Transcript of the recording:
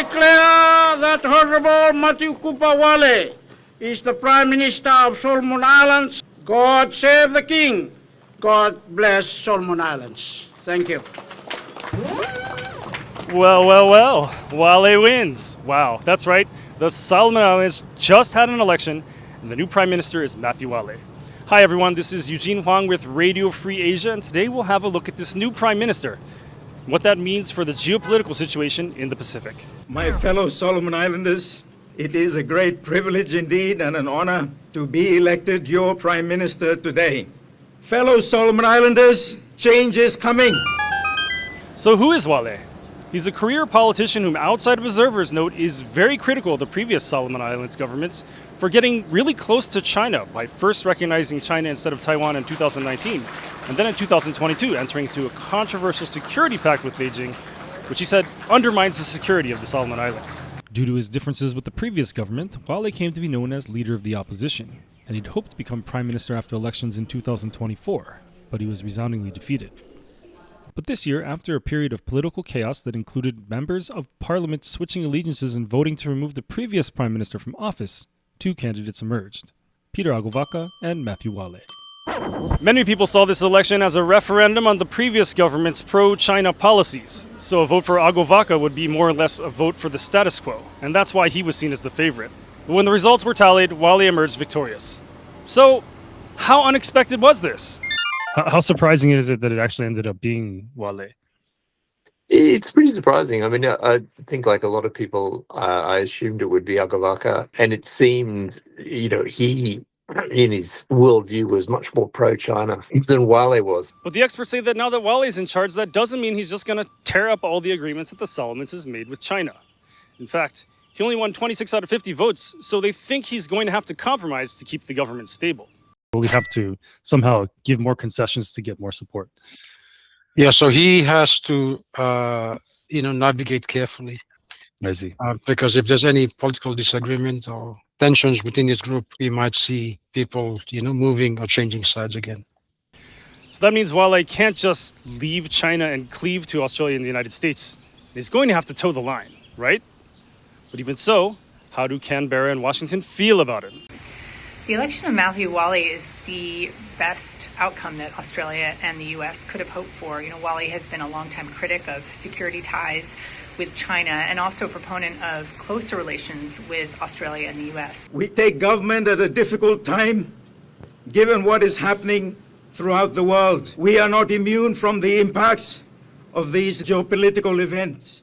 declare that Honorable Matthew Cooper Wale is the Prime Minister of Solomon Islands. God save the King. God bless Solomon Islands. Thank you. Well, well, well. Wale wins. Wow, that's right. The Solomon Islands just had an election, and the new Prime Minister is Matthew Wale. Hi, everyone. This is Eugene Huang with Radio Free Asia, and today we'll have a look at this new Prime Minister and what that means for the geopolitical situation in the Pacific. My fellow Solomon Islanders, it is a great privilege indeed and an honor to be elected your Prime Minister today. Fellow Solomon Islanders, change is coming. So who is Wale? He's a career politician whom outside observers note is very critical of the previous Solomon Islands governments for getting really close to China by first recognizing China instead of Taiwan in 2019, and then in 2022 entering into a controversial security pact with Beijing, which he said undermines the security of the Solomon Islands. Due to his differences with the previous government, Wale came to be known as leader of the opposition, and he'd hoped to become prime minister after elections in 2024, but he was resoundingly defeated. But this year, after a period of political chaos that included members of parliament switching allegiances and voting to remove the previous prime minister from office, two candidates emerged, Peter Agovaka and Matthew Wale. Many people saw this election as a referendum on the previous government's pro-China policies, so a vote for Agovaka would be more or less a vote for the status quo, and that's why he was seen as the favorite. But when the results were tallied, Wale emerged victorious. So, how unexpected was this? How surprising is it that it actually ended up being Wale? It's pretty surprising. I mean, I think like a lot of people, I assumed it would be Agovaka, and it seemed, he, in his worldview, was much more pro-China than Wale was. But the experts say that now that Wale's in charge, that doesn't mean he's just going to tear up all the agreements that the Solomons has made with China. In fact, he only won 26 out of 50 votes, so they think he's going to have to compromise to keep the government stable. We have to somehow give more concessions to get more support. Yeah, so he has to, navigate carefully. I see. Because if there's any political disagreement or tensions within his group, we might see people, moving or changing sides again. So that means Wale can't just leave China and cleave to Australia and the United States. He's going to have to toe the line, right? But even so, how do Canberra and Washington feel about it? The election of Matthew Wale is the best outcome that Australia and the U.S. could have hoped for. Wale has been a longtime critic of security ties with China and also a proponent of closer relations with Australia and the U.S. We take government at a difficult time, given what is happening throughout the world. We are not immune from the impacts of these geopolitical events.